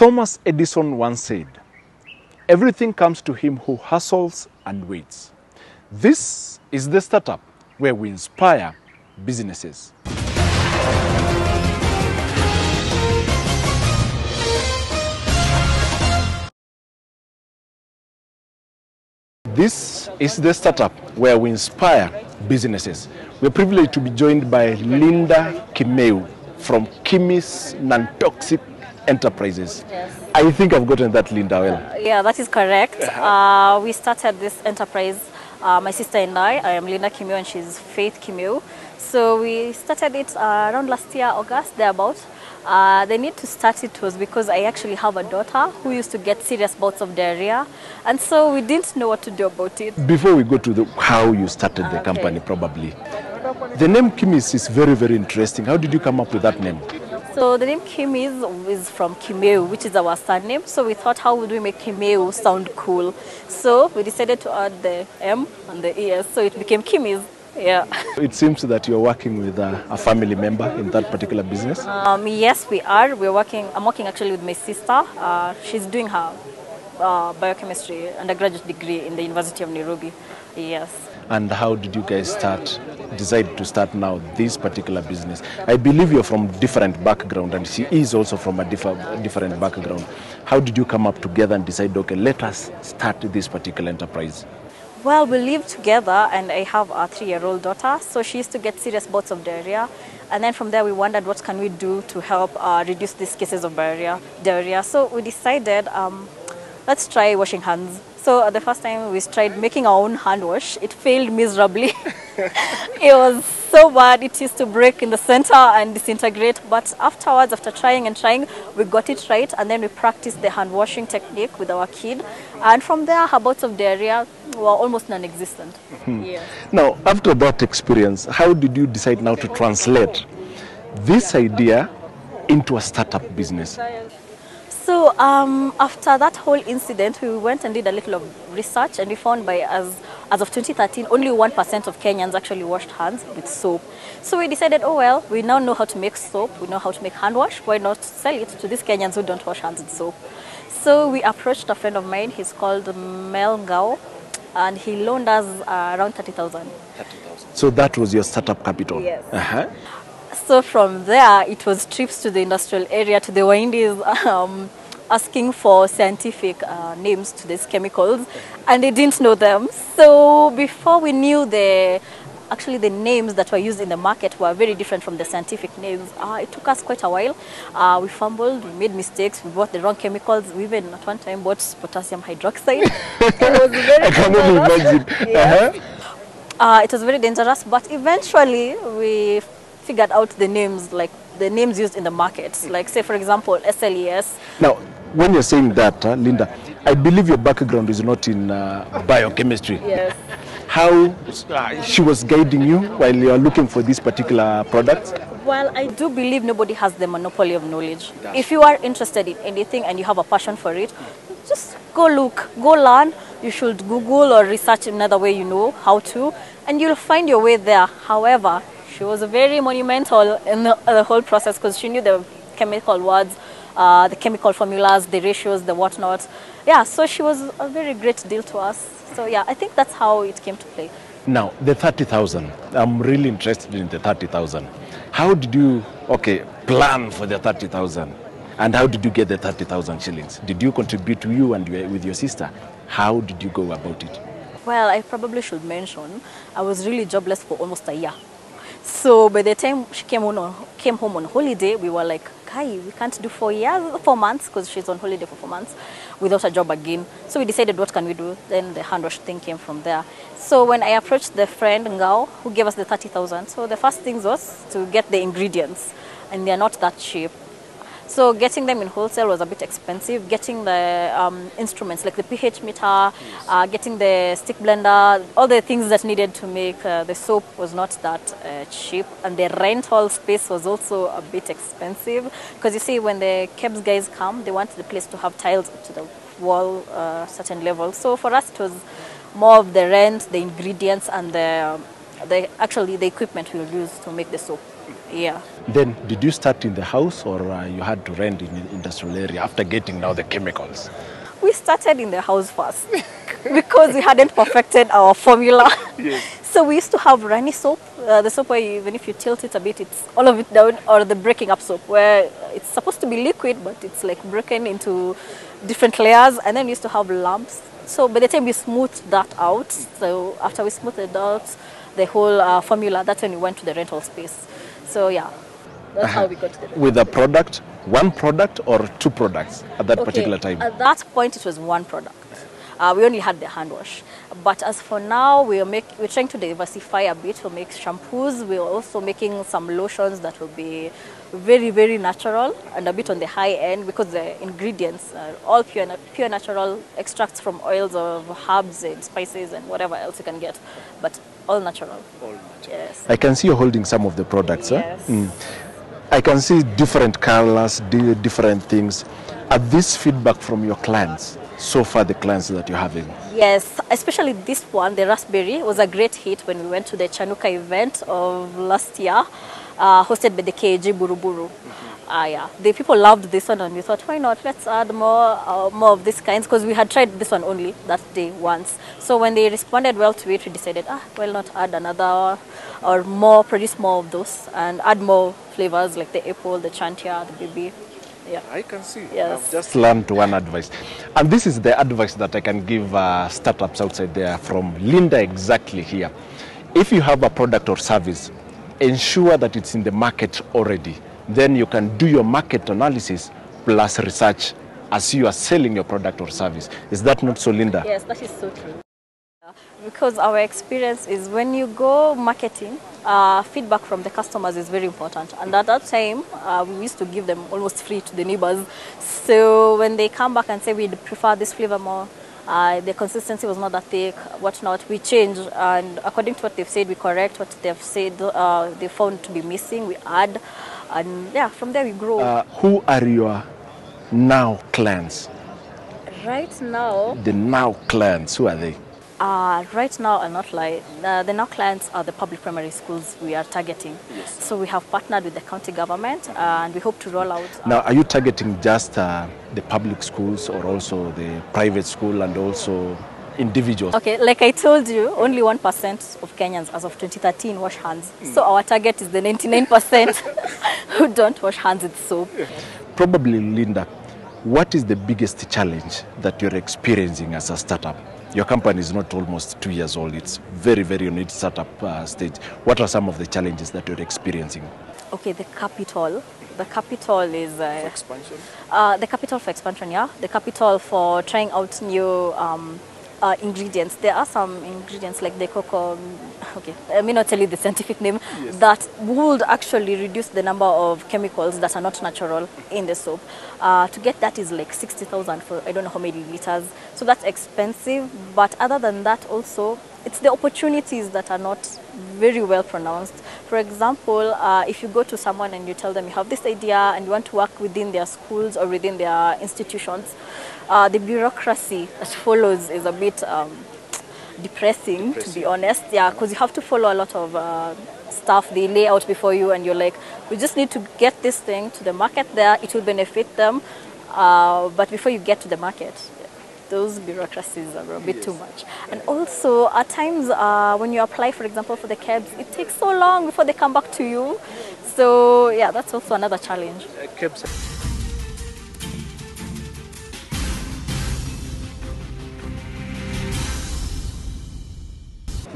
Thomas Edison once said, "Everything comes to him who hustles and waits." This is the startup where we inspire businesses. This is the startup where we inspire businesses. We're privileged to be joined by Linda Kimeu from Kimmies Non-Toxic Enterprises. Yes. I think I've gotten that, Linda, well. Yeah, that is correct. We started this enterprise, my sister and I am Linda Kimeu and she's Faith Kimeu. So we started it around last year, August, thereabout. The need to start it was because I actually have a daughter who used to get serious bouts of diarrhea, and so we didn't know what to do about it. Before we go to how you started the company, probably, the name Kimmies is very, very interesting. How did you come up with that name? So the name Kimmies is from Kimeu, which is our surname. So we thought, how would we make Kimeu sound cool? So we decided to add the M and the ES, so it became Kimmies. Yeah. It seems that you're working with a family member in that particular business. Yes, we are. I'm working actually with my sister. She's doing her biochemistry undergraduate degree in the University of Nairobi. Yes. And how did you guys decide to start now this particular business? I believe you're from different background and she is also from a different background. How did you come up together and decide, okay, let us start this particular enterprise? Well, we live together and I have a 3-year-old daughter. So she used to get serious bouts of diarrhea. And then from there we wondered what can we do to help reduce these cases of diarrhea. So we decided, let's try washing hands. So the first time we tried making our own hand wash, it failed miserably. It was so bad, it used to break in the center and disintegrate. But afterwards, after trying and trying, we got it right. And then we practiced the hand washing technique with our kid. And from there, her bouts of diarrhea were almost non-existent. Yes. Now, after that experience, how did you decide now to translate this idea into a startup business? So after that whole incident, we went and did a little of research, and we found as of 2013, only 1% of Kenyans actually washed hands with soap. So we decided, oh well, we now know how to make soap, we know how to make hand wash, why not sell it to these Kenyans who don't wash hands with soap? So we approached a friend of mine, he's called Mel Ngao, and he loaned us around 30,000. 30,000. So that was your startup capital? Yes. So from there, it was trips to the industrial area, to the Windis, asking for scientific names to these chemicals, and they didn't know them. So before we knew actually the names that were used in the market were very different from the scientific names. It took us quite a while. We fumbled, we made mistakes, we bought the wrong chemicals. We even at one time bought potassium hydroxide. It was very I can only imagine. Yes. It was very dangerous, but eventually we figured out the names, like the names used in the market, like say for example SLES. Now, when you're saying that, Linda, I believe your background is not in biochemistry. Yes. How she was guiding you while you are looking for these particular products? Well, I do believe nobody has the monopoly of knowledge. If you are interested in anything and you have a passion for it, just go look, go learn. You should Google or research another way you know how to, and you'll find your way there. However, she was very monumental in the whole process because she knew the chemical words, the chemical formulas, the ratios, the whatnot. Yeah, so she was a very great deal to us. So yeah, I think that's how it came to play. Now, the 30,000, I'm really interested in the 30,000. How did you, plan for the 30,000? And how did you get the 30,000 shillings? Did you contribute to you and with your sister? How did you go about it? Well, I probably should mention, I was really jobless for almost a year. So by the time she came home on holiday, we were like, Kai, we can't do 4 months, because she's on holiday for 4 months without a job again. So we decided, what can we do? Then the hand wash thing came from there. So when I approached the friend Ngao, who gave us the 30,000, so the first thing was to get the ingredients, and they're not that cheap. So getting them in wholesale was a bit expensive. Getting the instruments like the pH meter, getting the stick blender, all the things that needed to make the soap was not that cheap. And the rental space was also a bit expensive. Because you see, when the KEBS guys come, they want the place to have tiles up to the wall, certain level. So for us, it was more of the rent, the ingredients, and the equipment we'll use to make the soap. Yeah. Then, did you start in the house or you had to rent in an industrial area after getting now the chemicals? We started in the house first because we hadn't perfected our formula. Yes. So we used to have runny soap, the soap where even if you tilt it a bit, it's all of it down, or the breaking up soap where it's supposed to be liquid, but it's like broken into different layers. And then we used to have lamps. So by the time we smoothed that out, so after we smoothed it out, the whole formula, that's when we went to the rental space. So yeah, that's how we got to the With a product, one product or two products at that particular time? At that point, it was one product. We only had the hand wash. But as for now, we're trying to diversify a bit. We'll make shampoos. We're also making some lotions that will be very, very natural and a bit on the high end because the ingredients are all pure natural extracts from oils of herbs and spices and whatever else you can get, but all natural. All natural. Yes. I can see you holding some of the products. Yes. I can see different colors, different things. Are this feedback from your clients? So far, the clients that you're having? Yes, especially this one, the raspberry, was a great hit when we went to the Chanuka event of last year, hosted by the KAG Buruburu. Yeah, the people loved this one, and we thought, why not? Let's add more of these kinds, because we had tried this one only that day once. So when they responded well to it, we decided, why not add another or more, produce more of those, and add more flavors like the apple, the chantia, the baby. Yeah. I can see. Yes. I've just learned one advice. And this is the advice that I can give startups outside there from Linda exactly here. If you have a product or service, ensure that it's in the market already. Then you can do your market analysis plus research as you are selling your product or service. Is that not so, Linda? Yes, that is so true. Because our experience is when you go marketing, feedback from the customers is very important. And at that time, we used to give them almost free to the neighbors. So when they come back and say we'd prefer this flavor more, the consistency was not that thick, whatnot, we change. And according to what they've said, we correct what they've said, they found to be missing, we add. And yeah, from there we grow. Who are your now clients? Right now, The now clients, who are they? right now, I'll not lie, the now clients are the public primary schools we are targeting. Yes. So we have partnered with the county government and we hope to roll out. Now, are you targeting just the public schools or also the private school and also individuals? Okay, like I told you, only 1% of Kenyans as of 2013 wash hands. So our target is the 99% who don't wash hands with soap. Probably, Linda, what is the biggest challenge that you're experiencing as a startup? Your company is not almost 2 years old. It's very, very on its startup stage. What are some of the challenges that you're experiencing? Okay, the capital. The capital is... For expansion? The capital for expansion, yeah. The capital for trying out new ingredients. There are some ingredients like the cocoa, okay, I may not tell you the scientific name, yes, that would actually reduce the number of chemicals that are not natural in the soap. To get that is like 60,000 for I don't know how many liters. So that's expensive, but other than that also, it's the opportunities that are not very well pronounced. For example, if you go to someone and you tell them you have this idea and you want to work within their schools or within their institutions, the bureaucracy that follows is a bit depressing, to be honest. Yeah, because you have to follow a lot of stuff they lay out before you, and you're like, we just need to get this thing to the market there. It will benefit them, but before you get to the market, those bureaucracies are a bit too much. And also, at times, when you apply, for example, for the KEBS, it takes so long before they come back to you. So, yeah, that's also another challenge. KEBS.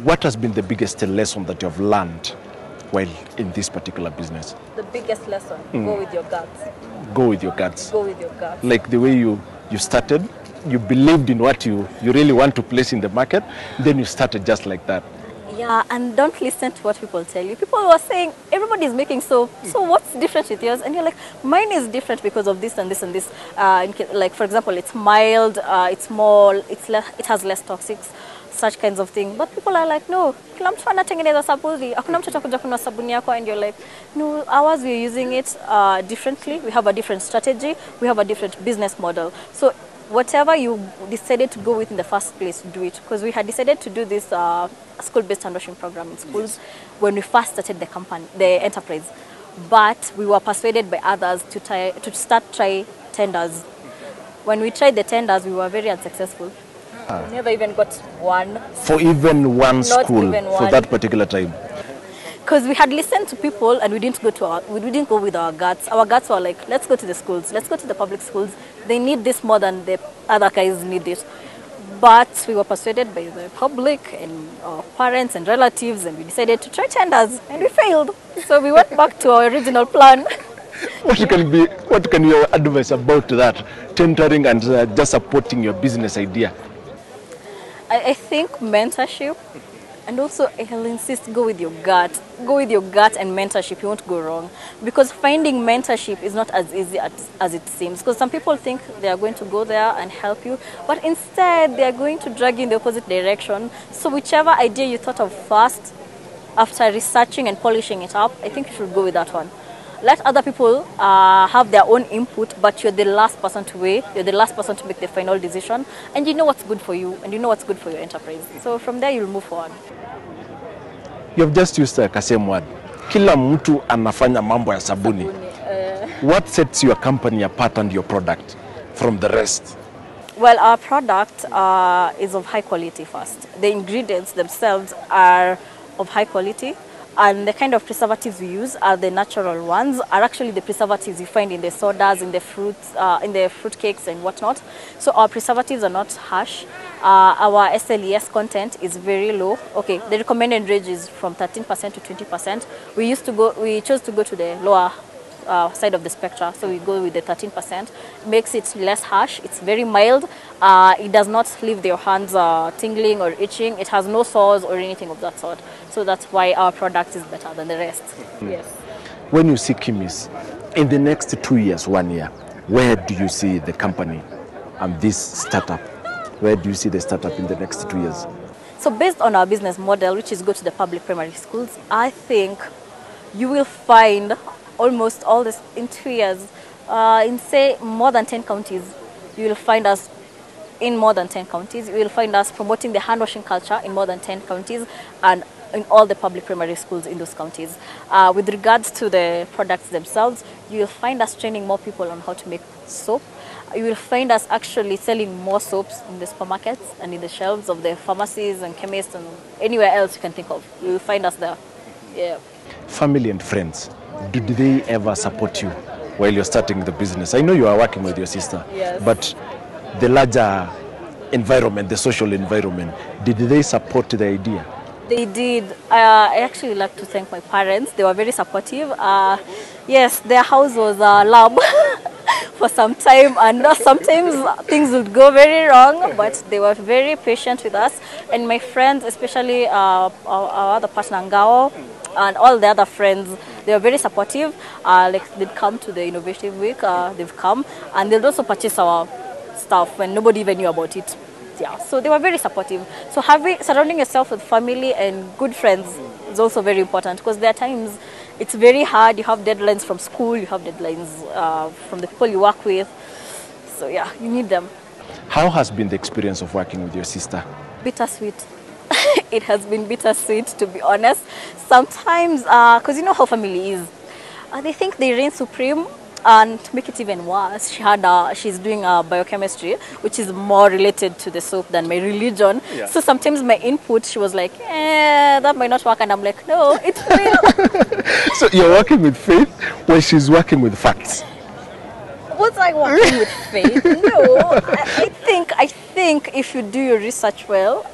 What has been the biggest lesson that you have learned while in this particular business? The biggest lesson, go with your guts. Go with your guts. Go with your guts. Like the way you started, you believed in what you really want to place in the market, then you started just like that. Yeah, and don't listen to what people tell you. People were saying, everybody is making soap, so what's different with yours? And you're like, mine is different because of this and this and this. Like, for example, it's mild, it's more, it has less toxics, such kinds of things. But people are like, no, kila mtu anatengeneza sabuni, hakuna mtu atakuja kununua sabuni yako, and you're like, no, ours we're using it differently. We have a different strategy. We have a different business model. So whatever you decided to go with in the first place, do it. Because we had decided to do this school-based hand washing program in schools when we first started the company, the enterprise. but we were persuaded by others to try tenders. When we tried the tenders, we were very unsuccessful. We never even got one. For even one Not school even for one. that particular time. Because we had listened to people and we didn't go with our guts. Our guts were like, let's go to the schools, let's go to the public schools. They need this more than the other guys need it. But we were persuaded by the public and our parents and relatives, and we decided to try tenders, and we failed. So we went back to our original plan. What can you advise about that, tendering and just supporting your business idea? I think mentorship, and also I'll insist, go with your gut. Go with your gut and mentorship, you won't go wrong. Because finding mentorship is not as easy as it seems. Because some people think they are going to go there and help you, but instead they are going to drag you in the opposite direction. So whichever idea you thought of first, after researching and polishing it up, I think you should go with that one. Let other people have their own input, but you're the last person to weigh, you're the last person to make the final decision, and you know what's good for you, and you know what's good for your enterprise. So from there, you'll move forward. You've just used the same word. Kila mtu anafanya mambo ya sabuni. What sets your company apart and your product from the rest? Well, our product is of high quality first. The ingredients themselves are of high quality, and the kind of preservatives we use are the natural ones, are actually the preservatives you find in the sodas, in the fruits, in the fruit cakes and whatnot. So our preservatives are not harsh. Our SLES content is very low. Okay, the recommended range is from 13% to 20%. We chose to go to the lower side of the spectrum, so we go with the 13%. Makes it less harsh. It's very mild. It does not leave your hands tingling or itching. It has no sores or anything of that sort. So that's why our product is better than the rest. Yes. When you see Kimmies, in the next 2 years, 1 year, where do you see the company and this startup? Where do you see the startup in the next 2 years? So based on our business model, which is go to the public primary schools, I think you will find almost all this in 2 years, in say more than 10 counties. You will find us in more than 10 counties. You will find us promoting the hand washing culture in more than 10 counties and in all the public primary schools in those counties. With regards to the products themselves, you will find us training more people on how to make soap. You will find us actually selling more soaps in the supermarkets and in the shelves of the pharmacies and chemists and anywhere else you can think of. You will find us there. Yeah. Family and friends, did they ever support you while you're starting the business? I know you are working with your sister, yes, but the larger environment, the social environment, did they support the idea? They did. I actually like to thank my parents. They were very supportive. Yes, their house was a lab for some time, and sometimes things would go very wrong, but they were very patient with us. And my friends, especially our other partner, Ngao, and all the other friends, they were very supportive. Like they'd come to the Innovative Week, they've come, and they'll also purchase our stuff when nobody even knew about it. Yeah, so they were very supportive. So surrounding yourself with family and good friends is also very important, because there are times it's very hard. You have deadlines from school, you have deadlines from the people you work with. So yeah, you need them. How has been the experience of working with your sister? Bittersweet. It has been bittersweet, to be honest. Sometimes, because you know how family is, they think they reign supreme. And to make it even worse, she's doing biochemistry, which is more related to the soap than my religion. Yeah. So sometimes my input, she was like, that might not work. And I'm like, no, it's real. So you're working with faith when she's working with facts? Was I working with faith? No. I think if you do your research well,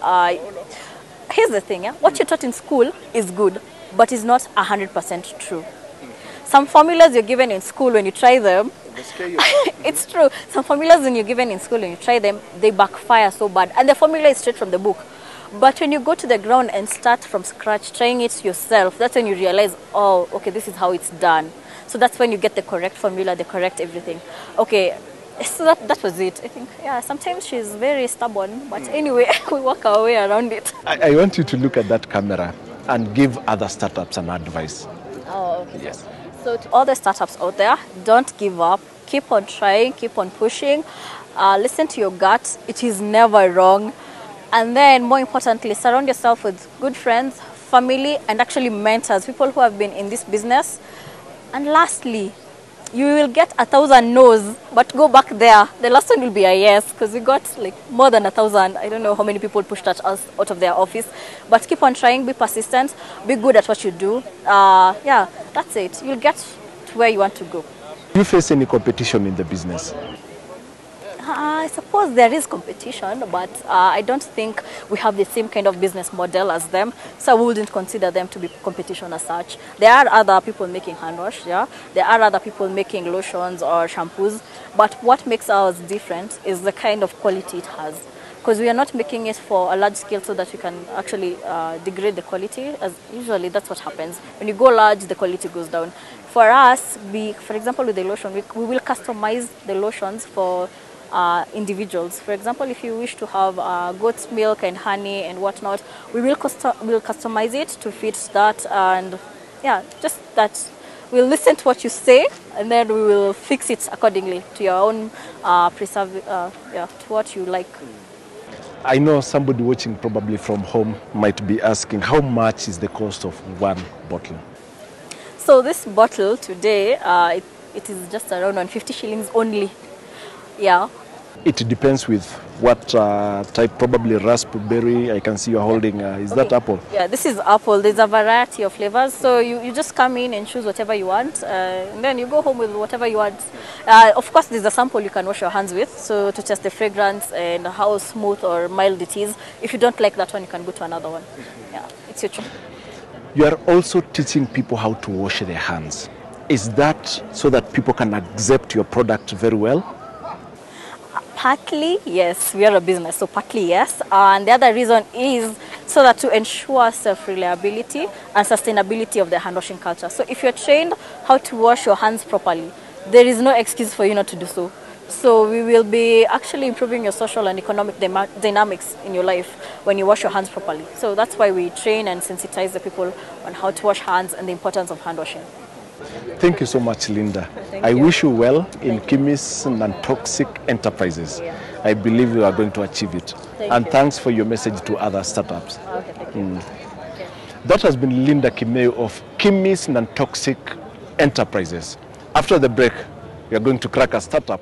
here's the thing. Yeah? What you're taught in school is good, but it's not 100% true. Some formulas you're given in school, when you try them, it's true. Some formulas when you're given in school, when you try them, they backfire so bad. And the formula is straight from the book. But when you go to the ground and start from scratch, trying it yourself, that's when you realize, oh, okay, this is how it's done. So that's when you get the correct formula, the correct everything. Okay, so that was it. I think, yeah, sometimes she's very stubborn. But anyway, we work our way around it. I want you to look at that camera and give other startups an advice. Oh, okay. Yes. So to all the startups out there, don't give up. Keep on trying, keep on pushing. Listen to your gut. It is never wrong. And then, more importantly, surround yourself with good friends, family, and actually mentors, people who have been in this business And lastly, you will get 1,000 no's, but go back there. The last one will be a yes, because we got like more than 1,000. I don't know how many people pushed at us out of their office. But keep on trying, be persistent, be good at what you do. Yeah, that's it. You'll get to where you want to go. Do you face any competition in the business? I suppose there is competition, but I don't think we have the same kind of business model as them, so I wouldn't consider them to be competition as such. There are other people making hand wash, yeah. There are other people making lotions or shampoos, but what makes ours different is the kind of quality it has. Because we are not making it for a large scale so that we can actually degrade the quality, as usually that's what happens. When you go large, the quality goes down. For us, for example, with the lotion, we will customize the lotions for individuals. For example, if you wish to have goat's milk and honey and whatnot, we'll customize it to fit that, and yeah, just that. We'll listen to what you say, and then we will fix it accordingly to your own to what you like. I know somebody watching probably from home might be asking, how much is the cost of one bottle? So this bottle today, it is just around 150 shillings only. Yeah. It depends with what type, probably raspberry. I can see you're holding, is that apple? Yeah, this is apple. There's a variety of flavors. So you just come in and choose whatever you want. And then you go home with whatever you want. Of course, there's a sample you can wash your hands with. So to test the fragrance and how smooth or mild it is. If you don't like that one, you can go to another one. Yeah, it's your choice. You are also teaching people how to wash their hands. Is that so that people can accept your product very well? Partly, yes, we are a business, so partly, yes. And the other reason is so that to ensure self-reliability and sustainability of the hand washing culture. So if you're trained how to wash your hands properly, there is no excuse for you not to do so. So we will be actually improving your social and economic dynamics in your life when you wash your hands properly. So that's why we train and sensitize the people on how to wash hands and the importance of hand washing. Thank you so much, Linda. I wish you well in Kimmies non-toxic enterprises. Yeah. I believe you are going to achieve it. And thanks for your message to other startups. Okay, thank you. Okay. That has been Linda Kimeo of Kimmies non-toxic enterprises. After the break, we are going to crack a startup